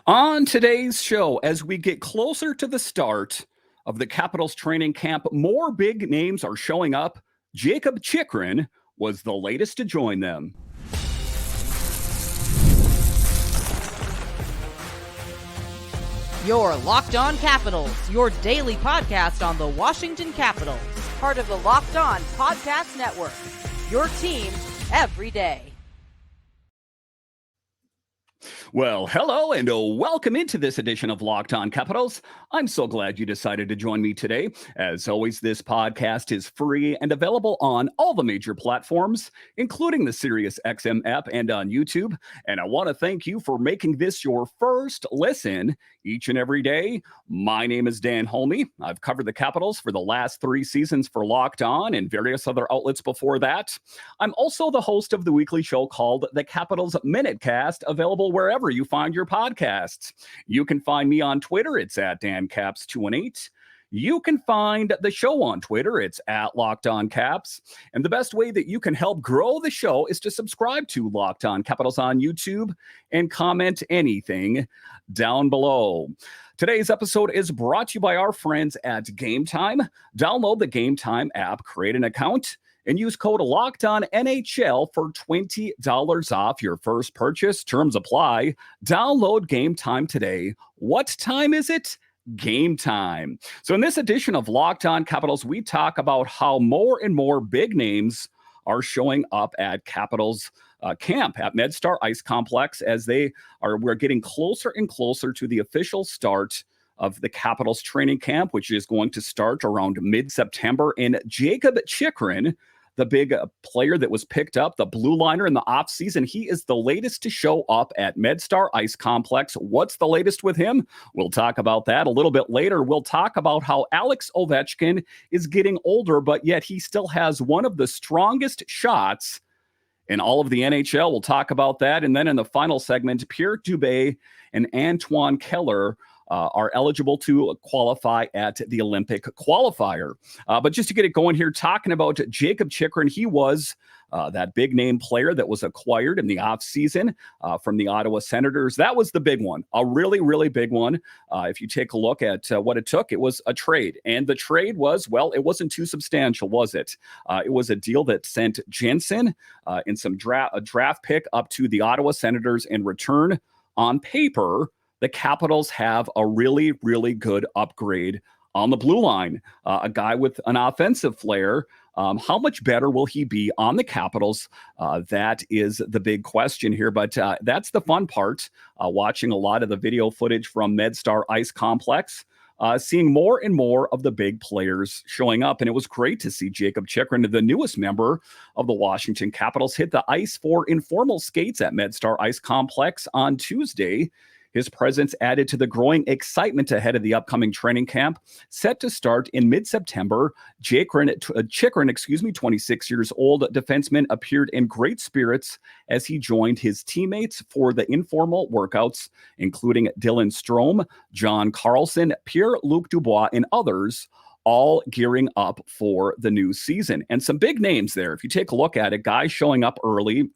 On today's show, as we get closer to the start of the Capitals training camp, more big names are showing up. Jakob Chychrun was the latest to join them. Your Locked On Capitals, your daily podcast on the Washington Capitals. Part of the Locked On Podcast Network. Your team every day. Well, hello and welcome into this edition of Locked On Capitals. I'm so glad you decided to join me today. As always, this podcast is free and available on all the major platforms, including the SiriusXM app and on YouTube. And I want to thank you for making this your first listen each and every day. My name is Dan Holme. I've covered the Capitals for the last 3 seasons for Locked On and various other outlets before that. I'm also the host of the weekly show called The Capitals Minutecast, available wherever you find your podcasts. You can find me on Twitter. It's at DanCaps218. You can find the show on Twitter. It's at Locked On Caps. And the best way that you can help grow the show is to subscribe to Locked On Capitals on YouTube and comment anything down below. Today's episode is brought to you by our friends at Game Time. Download the Game Time app, create an account, and use code LOCKEDONNHL for $20 off your first purchase. Terms apply. Download Game Time today. What time is it? Game time. So in this edition of Locked On Capitals, we talk about how more and more big names are showing up at Capitals camp at MedStar Ice Complex as we're getting closer and closer to the official start of the Capitals training camp, which is going to start around mid-September. And Jakob Chychrun, the big player that was picked up, the blue liner in the offseason, he is the latest to show up at MedStar Ice Complex. What's the latest with him? We'll talk about that a little bit later. We'll talk about how Alex Ovechkin is getting older, but yet he still has one of the strongest shots in all of the NHL. We'll talk about that. And then in the final segment, Pierrick, Dubé, and Antoine Keller are eligible to qualify at the Olympic qualifier. But just to get it going here, talking about Jakob Chychrun, he was that big name player that was acquired in the offseason from the Ottawa Senators. That was the big one, a really, really big one. If you take a look at what it took, it was a trade. And the trade was, well, it wasn't too substantial, was it? It was a deal that sent Jensen in some a draft pick up to the Ottawa Senators. In return, on paper, the Capitals have a really, really good upgrade on the blue line, a guy with an offensive flair. How much better will he be on the Capitals? That is the big question here, but that's the fun part, watching a lot of the video footage from MedStar Ice Complex, seeing more and more of the big players showing up. And it was great to see Jakob Chychrun, the newest member of the Washington Capitals, hit the ice for informal skates at MedStar Ice Complex on Tuesday. His presence added to the growing excitement ahead of the upcoming training camp, set to start in mid-September. Chychrun, 26 years old defenseman, appeared in great spirits as he joined his teammates for the informal workouts, including Dylan Strome, John Carlson, Pierre-Luc Dubois, and others, all gearing up for the new season. And some big names there. If you take a look at it, guys showing up early,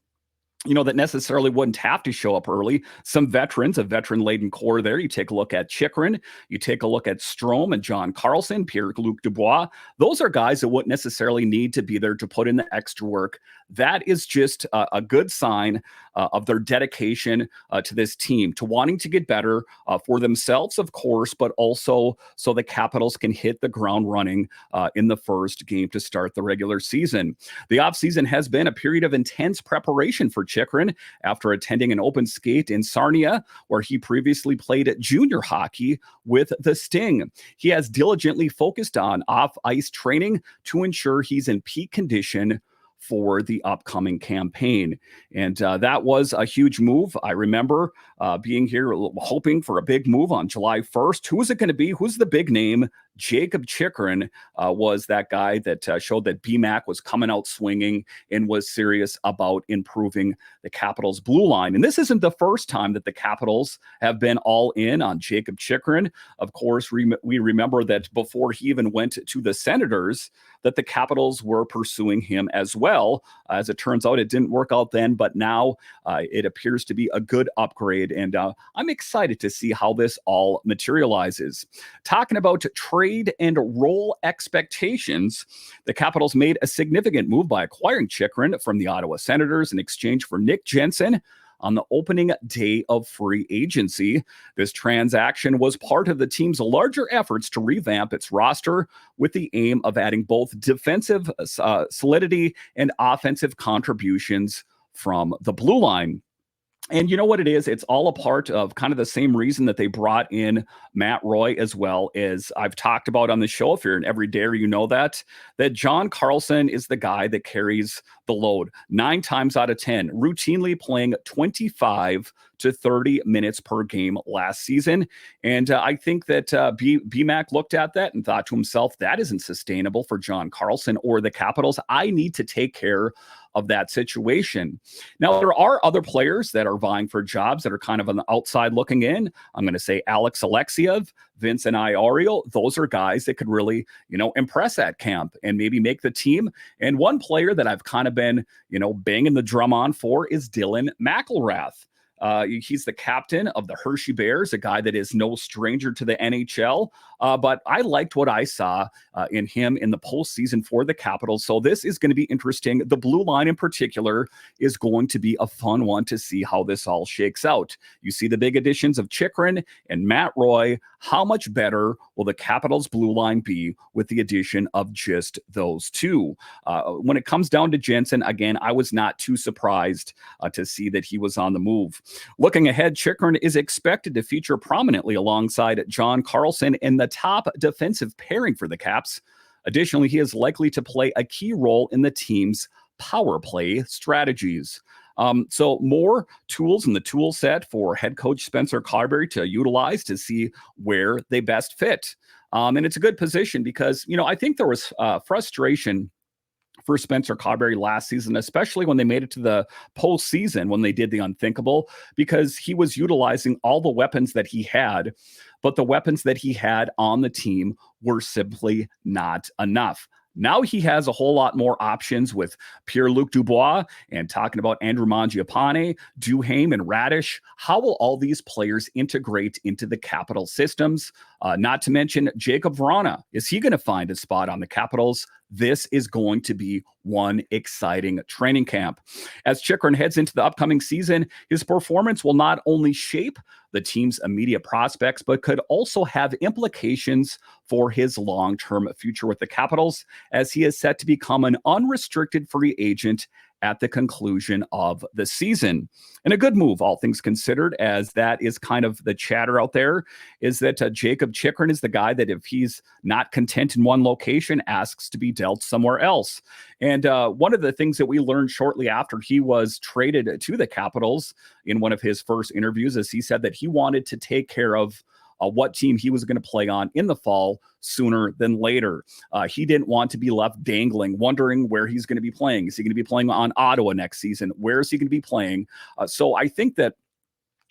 that necessarily wouldn't have to show up early. Some veterans, a veteran-laden core there. You take a look at Chychrun, you take a look at Strome and John Carlson, Pierre-Luc Dubois. Those are guys that wouldn't necessarily need to be there to put in the extra work. That is just a good sign of their dedication to this team, to wanting to get better for themselves, of course, but also so the Capitals can hit the ground running in the first game to start the regular season. The offseason has been a period of intense preparation for Chychrun after attending an open skate in Sarnia, where he previously played junior hockey with the Sting. He has diligently focused on off-ice training to ensure he's in peak condition for the upcoming campaign. And that was a huge move. I remember being here hoping for a big move on July 1st. Who is it going to be? Who's the big name? Jakob Chychrun was that guy that showed that BMAC was coming out swinging and was serious about improving the Capitals' blue line. And this isn't the first time that the Capitals have been all in on Jakob Chychrun. Of course, we remember that before he even went to the Senators, that the Capitals were pursuing him as well. As it turns out, it didn't work out then, but now it appears to be a good upgrade. And I'm excited to see how this all materializes. Talking about trade and role expectations, the Capitals made a significant move by acquiring Chychrun from the Ottawa Senators in exchange for Nick Jensen on the opening day of free agency. This transaction was part of the team's larger efforts to revamp its roster with the aim of adding both defensive solidity and offensive contributions from the blue line. And you know what it is? It's all a part of kind of the same reason that they brought in Matt Roy, as well as I've talked about on the show. If you're an everydayer, you know that John Carlson is the guy that carries the load 9 times out of 10, routinely playing 25 to 30 minutes per game last season. And I think that BMAC looked at that and thought to himself, that isn't sustainable for John Carlson or the Capitals. I need to take care of that situation. Now, there are other players that are vying for jobs that are kind of on the outside looking in. I'm going to say Alex Alexiev, Vincent Iorio. Those are guys that could really, impress at camp and maybe make the team. And one player that I've kind of been, banging the drum on for is Dylan McIlrath. He's the captain of the Hershey Bears, a guy that is no stranger to the NHL. But I liked what I saw in him in the postseason for the Capitals. So this is going to be interesting. The blue line in particular is going to be a fun one to see how this all shakes out. You see the big additions of Chychrun and Matt Roy. How much better will the Capitals blue line be with the addition of just those two? When it comes down to Jensen, again, I was not too surprised to see that he was on the move. Looking ahead, Chychrun is expected to feature prominently alongside John Carlson in the top defensive pairing for the Caps. Additionally, he is likely to play a key role in the team's power play strategies. So more tools in the tool set for head coach Spencer Carberry to utilize to see where they best fit. And it's a good position because, I think there was frustration for Spencer Carberry last season, especially when they made it to the postseason, when they did the unthinkable, because he was utilizing all the weapons that he had, but the weapons that he had on the team were simply not enough. Now he has a whole lot more options with Pierre-Luc Dubois and talking about Andrew Mangiapane, Duhaime, and Radish. How will all these players integrate into the Capital systems? Not to mention Jacob Vrana. Is he going to find a spot on the Capitals? This is going to be one exciting training camp. As Chychrun heads into the upcoming season, his performance will not only shape the team's immediate prospects, but could also have implications for his long-term future with the Capitals, as he is set to become an unrestricted free agent at the conclusion of the season. And a good move, all things considered, as that is kind of the chatter out there, is that Jakob Chychrun is the guy that if he's not content in one location, asks to be dealt somewhere else. And one of the things that we learned shortly after he was traded to the Capitals in one of his first interviews is he said that he wanted to take care of what team he was going to play on in the fall sooner than later. He didn't want to be left dangling, wondering where he's going to be playing. Is he going to be playing on Ottawa next season? Where is he going to be playing? So I think that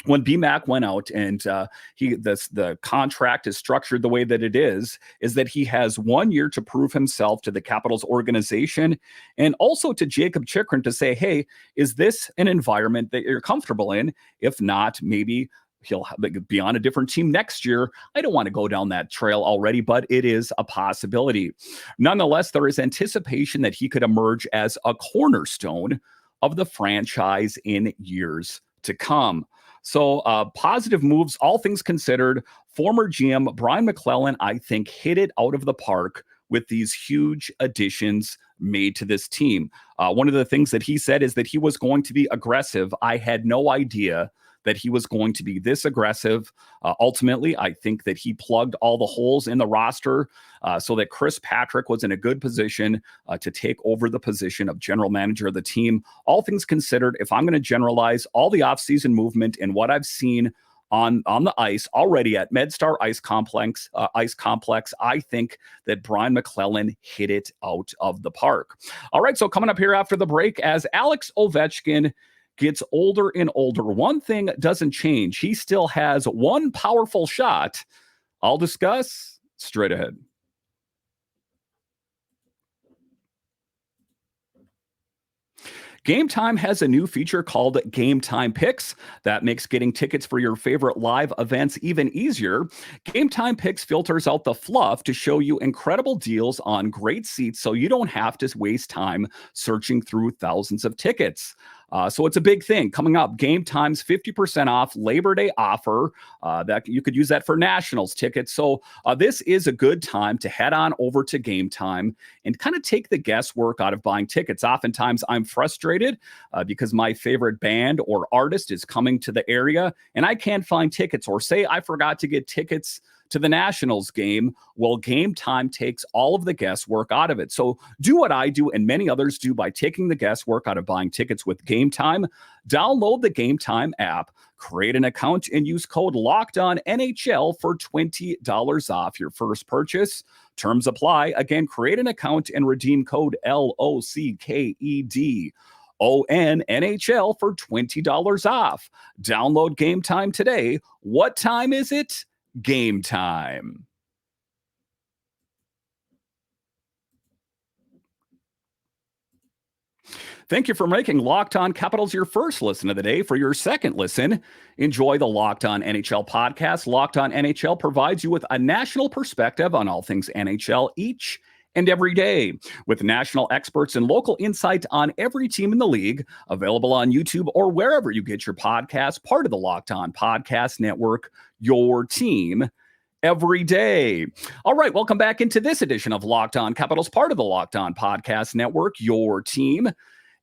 when BMAC went out and the contract is structured the way that it is that he has 1 year to prove himself to the Capitals organization and also to Jakob Chychrun to say, hey, is this an environment that you're comfortable in? If not, maybe he'll be on a different team next year. I don't want to go down that trail already, but it is a possibility. Nonetheless, there is anticipation that he could emerge as a cornerstone of the franchise in years to come. So positive moves, all things considered. Former GM Brian McClellan, I think, hit it out of the park with these huge additions made to this team. One of the things that he said is that he was going to be aggressive. I had no idea that he was going to be this aggressive. Ultimately, I think that he plugged all the holes in the roster so that Chris Patrick was in a good position to take over the position of general manager of the team. All things considered, if I'm going to generalize all the offseason movement and what I've seen on the ice already at MedStar Ice Complex. I think that Brian McClellan hit it out of the park. All right, so coming up here after the break, as Alex Ovechkin gets older and older, one thing doesn't change. He still has one powerful shot. I'll discuss straight ahead. Game Time has a new feature called Game Time Picks that makes getting tickets for your favorite live events even easier. Game Time Picks filters out the fluff to show you incredible deals on great seats so you don't have to waste time searching through thousands of tickets. So it's a big thing coming up. Game Time's 50% off Labor Day offer that you could use that for Nationals tickets. So this is a good time to head on over to Game Time and kind of take the guesswork out of buying tickets. Oftentimes I'm frustrated because my favorite band or artist is coming to the area and I can't find tickets, or say I forgot to get tickets to the Nationals game. Well, Game Time takes all of the guesswork out of it. So do what I do and many others do by taking the guesswork out of buying tickets with Game Time. Download the Game Time app, create an account, and use code LOCKEDONNHL for $20 off your first purchase. Terms apply. Again, create an account and redeem code LOCKEDONNHL for $20 off. Download Game Time today. What time is it? Game Time. Thank you for making Locked On Capitals your first listen of the day. For your second listen, enjoy the Locked On NHL podcast. Locked On NHL provides you with a national perspective on all things NHL each and every day, with national experts and local insight on every team in the league. Available on YouTube or wherever you get your podcasts. Part of the Locked On Podcast Network, your team every day. All right, welcome back into this edition of Locked On Capitals, part of the Locked On Podcast Network, your team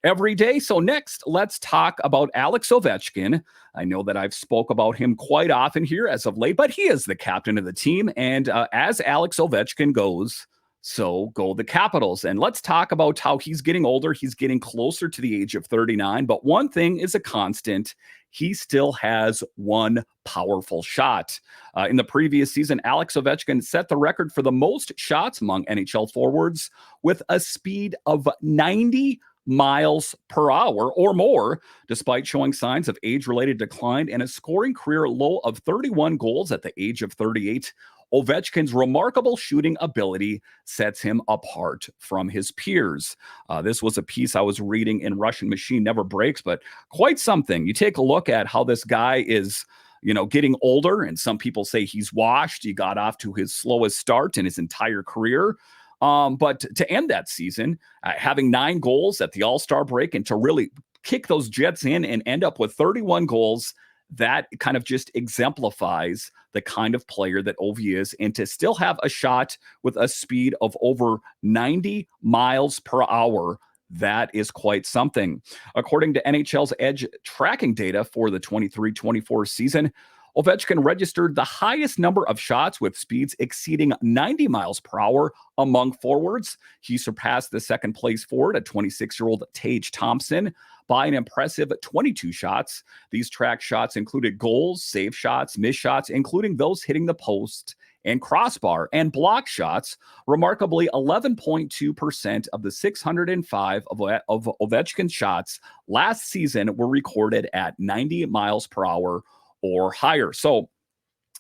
every day. So next, let's talk about Alex Ovechkin. I know that I've spoke about him quite often here as of late, but he is the captain of the team. And as Alex Ovechkin goes, so go the Capitals. And let's talk about how he's getting older. He's getting closer to the age of 39. But one thing is a constant. He still has one powerful shot. In the previous season, Alex Ovechkin set the record for the most shots among NHL forwards with a speed of 90 miles per hour or more, despite showing signs of age-related decline and a scoring career low of 31 goals at the age of 38. Ovechkin's remarkable shooting ability sets him apart from his peers. This was a piece I was reading in Russian Machine Never Breaks, but quite something. You take a look at how this guy is, getting older, and some people say he's washed. He got off to his slowest start in his entire career. But to end that season, having 9 goals at the All-Star break and to really kick those Jets in and end up with 31 goals, that kind of just exemplifies the kind of player that Ovi is, and to still have a shot with a speed of over 90 miles per hour, that is quite something. According to NHL's Edge tracking data for the 23-24 season, Ovechkin registered the highest number of shots with speeds exceeding 90 miles per hour among forwards. He surpassed the second place forward, a 26-year-old Tage Thompson, by an impressive 22 shots. These track shots included goals, save shots, missed shots, including those hitting the post and crossbar, and block shots. Remarkably, 11.2% of the 605 of Ovechkin's shots last season were recorded at 90 miles per hour or higher. So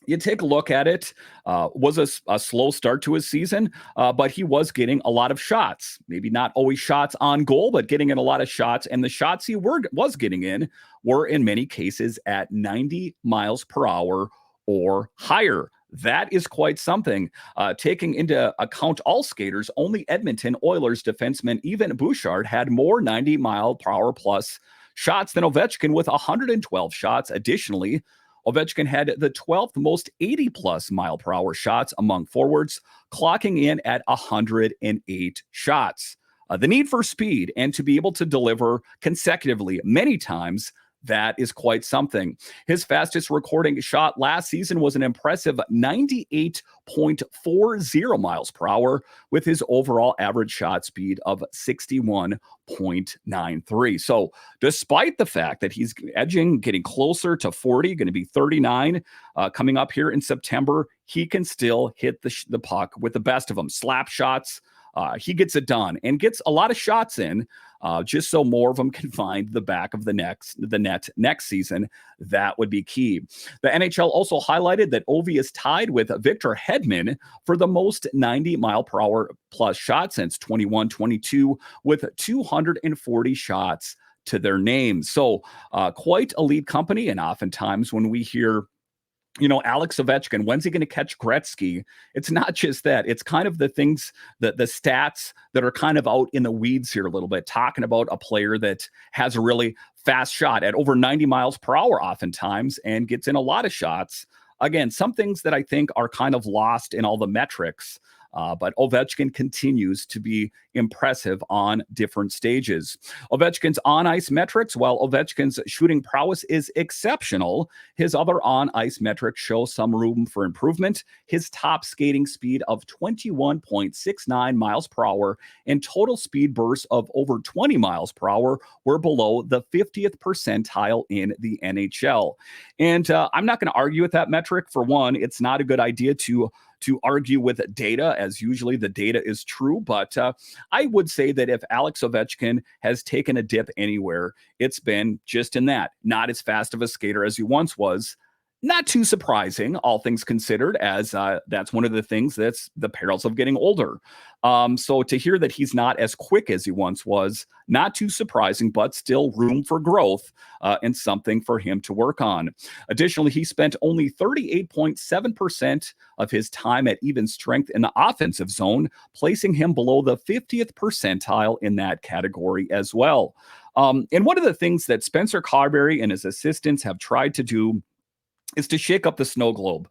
you take a look at it, was a slow start to his season, but he was getting a lot of shots. Maybe not always shots on goal, but getting in a lot of shots. And the shots he was getting in were in many cases at 90 miles per hour or higher. That is quite something. Taking into account all skaters, only Edmonton Oilers defenseman Evan Bouchard had more 90 mile per hour plus shots than Ovechkin with 112 shots. Additionally, Ovechkin had the 12th most 80-plus mile per hour shots among forwards, clocking in at 108 shots. The need for speed and to be able to deliver consecutively many times, That is quite something. His fastest recording shot last season was an impressive 98.40 miles per hour, with his overall average shot speed of 61.93. So despite the fact that he's edging, getting closer to 40, going to be 39 coming up here in September, he can still hit the puck with the best of them. Slap shots, he gets it done and gets a lot of shots in, just so more of them can find the back of the net next season. That would be key. The NHL also highlighted that Ovi is tied with Victor Hedman for the most 90 mile per hour plus shots since 21-22, with 240 shots to their name. So quite elite company. And oftentimes when we hear, Alex Ovechkin, when's he going to catch Gretzky? It's not just that. It's kind of the things, the stats that are kind of out in the weeds here a little bit, talking about a player that has a really fast shot at over 90 miles per hour oftentimes and gets in a lot of shots. Again, some things that I think are kind of lost in all the metrics. But Ovechkin continues to be impressive on different stages. Ovechkin's on-ice metrics, while Ovechkin's shooting prowess is exceptional, his other on-ice metrics show some room for improvement. His top skating speed of 21.69 miles per hour and total speed bursts of over 20 miles per hour were below the 50th percentile in the NHL. And I'm not going to argue with that metric. For one, it's not a good idea to argue with data, as usually the data is true. But I would say that if Alex Ovechkin has taken a dip anywhere, it's been just in that. Not as fast of a skater as he once was. Not too surprising, all things considered, as that's one of the things that's the perils of getting older. So to hear that he's not as quick as he once was, not too surprising, but still room for growth and something for him to work on. Additionally, he spent only 38.7% of his time at even strength in the offensive zone, placing him below the 50th percentile in that category as well. And one of the things that Spencer Carberry and his assistants have tried to do is to shake up the snow globe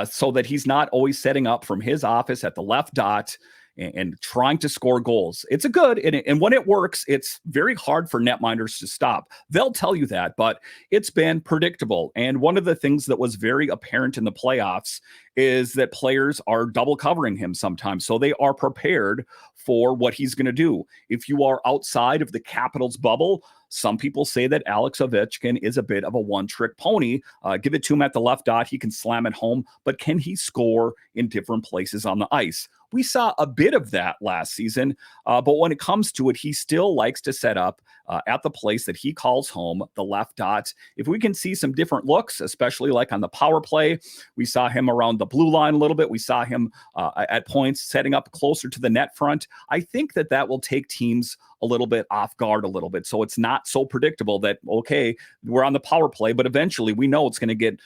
so that he's not always setting up from his office at the left dot and trying to score goals. It's a good, and when it works, it's very hard for netminders to stop. They'll tell you that, but it's been predictable. And one of the things that was very apparent in the playoffs is that players are double covering him sometimes. So they are prepared for what he's going to do. If you are outside of the Capitals bubble, some people say that Alex Ovechkin is a bit of a one-trick pony. Give it to him at the left dot, he can slam it home, but can he score in different places on the ice? We saw a bit of that last season, but when it comes to it, he still likes to set up at the place that he calls home, the left dot. If we can see some different looks, especially like on the power play, we saw him around the blue line a little bit. We saw him at points setting up closer to the net front. I think that will take teams a little bit off guard a little bit. So it's not so predictable that, okay, we're on the power play, but eventually we know it's going to get,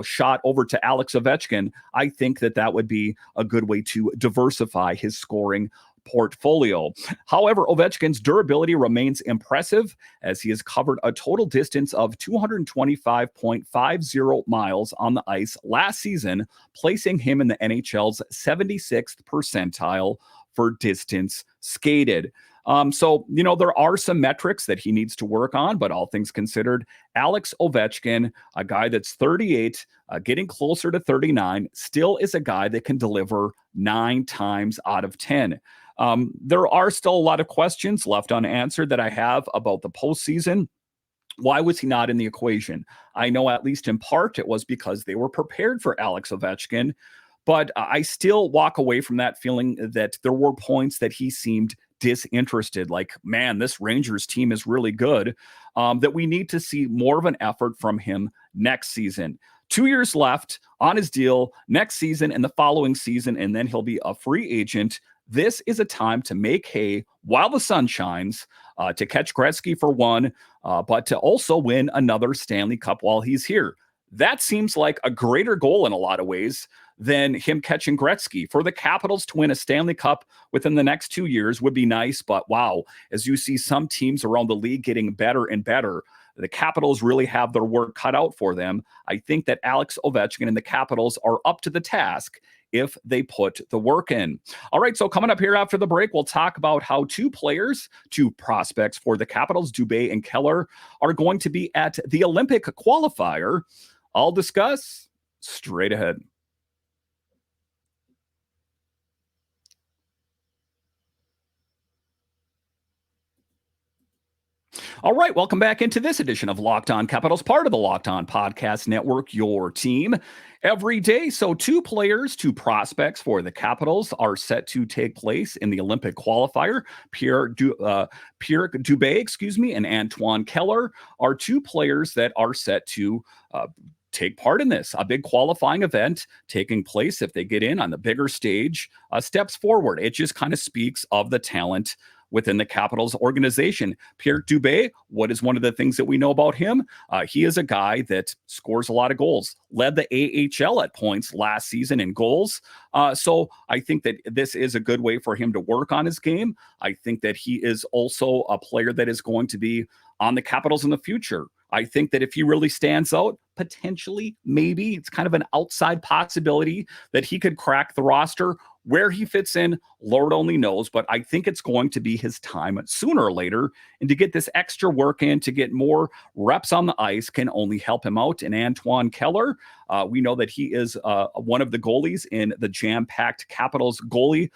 shot over to Alex Ovechkin. I think that would be a good way to diversify his scoring portfolio. However, Ovechkin's durability remains impressive as he has covered a total distance of 225.50 miles on the ice last season, placing him in the NHL's 76th percentile for distance skated. So, there are some metrics that he needs to work on, but all things considered, Alex Ovechkin, a guy that's 38, getting closer to 39, still is a guy that can deliver 9 times out of 10. There are still a lot of questions left unanswered that I have about the postseason. Why was he not in the equation? I know at least in part it was because they were prepared for Alex Ovechkin, but I still walk away from that feeling that there were points that he seemed disinterested, like, man, this Rangers team is really good, that we need to see more of an effort from him next season. 2 years left on his deal next season and the following season, and then he'll be a free agent. This is a time to make hay while the sun shines, to catch Gretzky for one, but to also win another Stanley Cup while he's here. That seems like a greater goal in a lot of ways than him catching Gretzky. For the Capitals to win a Stanley Cup within the next 2 years would be nice, but wow, as you see some teams around the league getting better and better, the Capitals really have their work cut out for them. I think that Alex Ovechkin and the Capitals are up to the task if they put the work in. All right, so coming up here after the break, we'll talk about how two prospects for the Capitals, Dubé and Keller, are going to be at the Olympic qualifier. I'll discuss straight ahead. All right, welcome back into this edition of Locked On Capitals, part of the Locked On Podcast Network, your team every day. So two prospects for the Capitals are set to take place in the Olympic qualifier. Pierrick Dubé, and Antoine Keller are two players that are set to take part in this, a big qualifying event taking place. If they get in on the bigger stage, steps forward. It just kind of speaks of the talent within the Capitals organization. Pierrick Dubé, what is one of the things that we know about him? He is a guy that scores a lot of goals, led the AHL at points last season in goals. So I think that this is a good way for him to work on his game. I think that he is also a player that is going to be on the Capitals in the future. I think that if he really stands out, potentially, maybe it's kind of an outside possibility that he could crack the roster. Where he fits in, Lord only knows, but I think it's going to be his time sooner or later. And to get this extra work in, to get more reps on the ice can only help him out. And Antoine Keller, we know that he is one of the goalies in the jam-packed Capitals goalie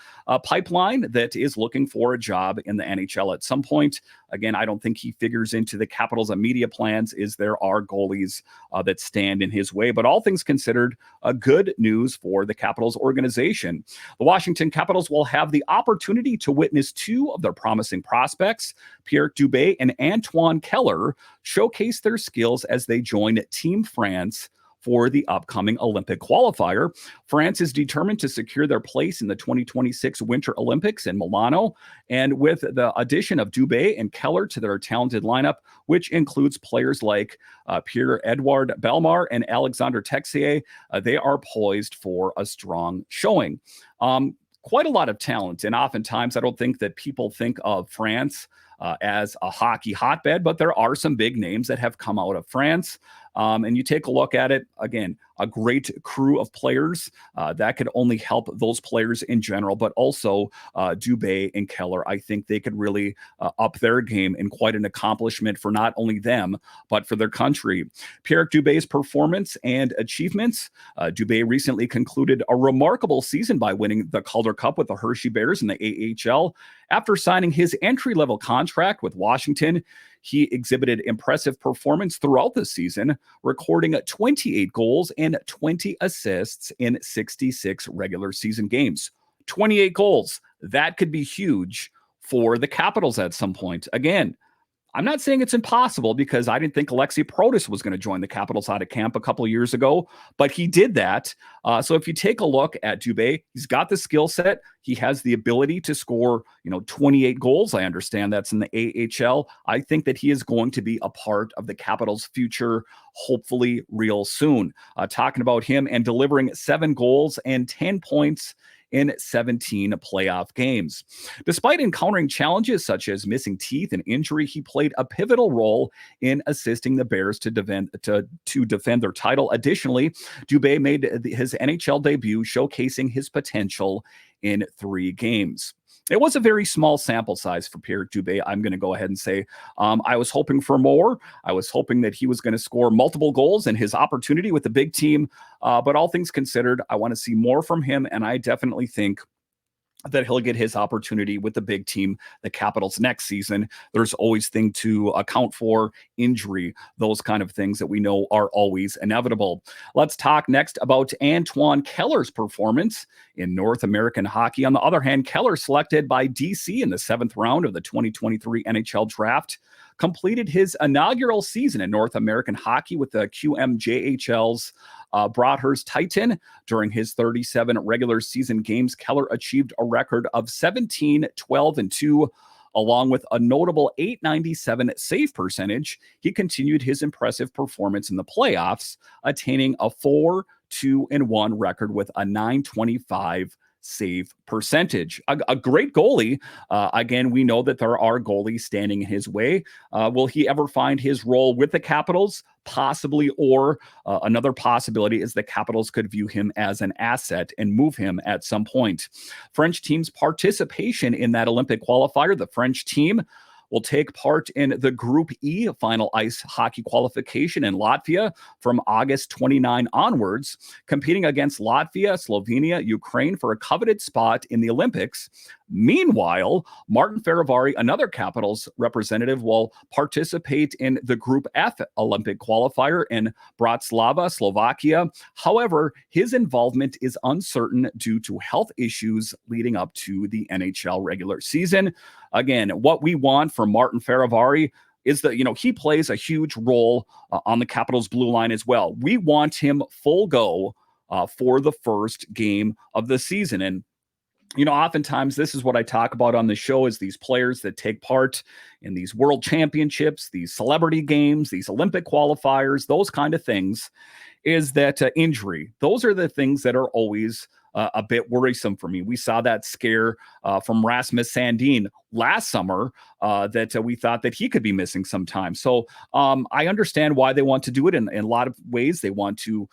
pipeline that is looking for a job in the NHL at some point. Again, I don't think he figures into the Capitals' media plans is there are goalies that stand in his way. But all things considered, good news for the Capitals organization. The Washington Capitals will have the opportunity to witness two of their promising prospects, Pierrick Dubé and Antoine Keller, showcase their skills as they join Team France for the upcoming Olympic qualifier. France is determined to secure their place in the 2026 Winter Olympics in Milano. And with the addition of Dubé and Keller to their talented lineup, which includes players like Pierre-Edouard Bellemare and Alexander Texier, they are poised for a strong showing. Quite a lot of talent. And oftentimes, I don't think that people think of France as a hockey hotbed, but there are some big names that have come out of France. And you take a look at it, again, a great crew of players that could only help those players in general, but also Dubé and Keller. I think they could really up their game in quite an accomplishment for not only them, but for their country. Pierrick Dubé's performance and achievements. Dubé recently concluded a remarkable season by winning the Calder Cup with the Hershey Bears in the AHL. After signing his entry-level contract with Washington, he exhibited impressive performance throughout the season, recording 28 goals and 20 assists in 66 regular season games. 28 goals. That could be huge for the Capitals at some point. Again, I'm not saying it's impossible because I didn't think Alexei Prowess was going to join the Capitals out of camp a couple of years ago, but he did that. So if you take a look at Dubé, he's got the skill set. He has the ability to score, 28 goals. I understand that's in the AHL. I think that he is going to be a part of the Capitals' future, hopefully real soon. Talking about him and delivering 7 goals and 10 points in 17 playoff games. Despite encountering challenges such as missing teeth and injury, he played a pivotal role in assisting the Bears to defend their title. Additionally, Dubé made his NHL debut, showcasing his potential in 3 games. It was a very small sample size for Pierrick Dubé. I'm going to go ahead and say I was hoping for more. I was hoping that he was going to score multiple goals in his opportunity with the big team. But all things considered, I want to see more from him. And I definitely think that he'll get his opportunity with the big team, the Capitals, next season. There's always things to account for, injury, those kind of things that we know are always inevitable. Let's talk next about Antoine Keller's performance in North American hockey. On the other hand, Keller, selected by DC in the 7th round of the 2023 NHL draft, completed his inaugural season in North American hockey with the QMJHL's Broadhurst Titan. During his 37 regular season games, Keller achieved a record of 17, 12, and 2, along with a notable .897 save percentage. He continued his impressive performance in the playoffs, attaining a 4-2-1 record with a .925 save percentage. A great goalie. Again, we know that there are goalies standing in his way. Will he ever find his role with the Capitals? Possibly, or another possibility is the Capitals could view him as an asset and move him at some point. French team's participation in that Olympic qualifier, the French team will take part in the Group E final ice hockey qualification in Latvia from August 29 onwards, competing against Latvia, Slovenia, Ukraine for a coveted spot in the Olympics. Meanwhile, Martin Feravari, another Capitals representative, will participate in the Group F Olympic qualifier in Bratislava, Slovakia. However, his involvement is uncertain due to health issues leading up to the NHL regular season. Again, what we want from Martin Feravari is that, he plays a huge role on the Capitals blue line as well. We want him full go for the first game of the season. And oftentimes this is what I talk about on the show is these players that take part in these world championships, these celebrity games, these Olympic qualifiers, those kind of things, is that injury. Those are the things that are always a bit worrisome for me. We saw that scare from Rasmus Sandin last summer that we thought that he could be missing some time. So I understand why they want to do it in a lot of ways. They want to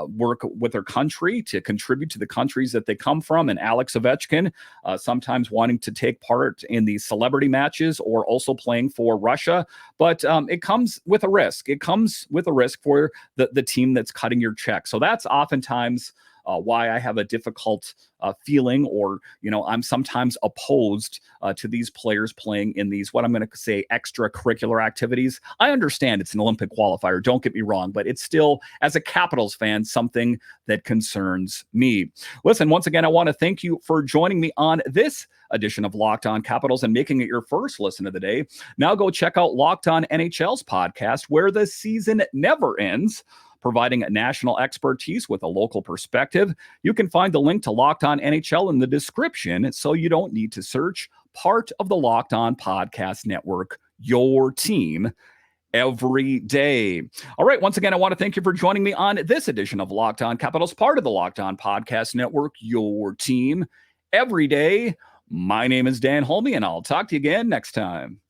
work with their country to contribute to the countries that they come from. And Alex Ovechkin sometimes wanting to take part in these celebrity matches or also playing for Russia. But it comes with a risk. It comes with a risk for the team that's cutting your check. So that's oftentimes why I have a difficult feeling, or, I'm sometimes opposed to these players playing in these, what I'm going to say, extracurricular activities. I understand it's an Olympic qualifier, don't get me wrong, but it's still, as a Capitals fan, something that concerns me. Listen, once again, I want to thank you for joining me on this edition of Locked On Capitals and making it your first listen of the day. Now go check out Locked On NHL's podcast, where the season never ends, providing national expertise with a local perspective. You can find the link to Locked On NHL in the description, so you don't need to search. Part of the Locked On Podcast Network, your team every day. All right. Once again, I want to thank you for joining me on this edition of Locked On Capitals, part of the Locked On Podcast Network, your team every day. My name is Dan Holme, and I'll talk to you again next time.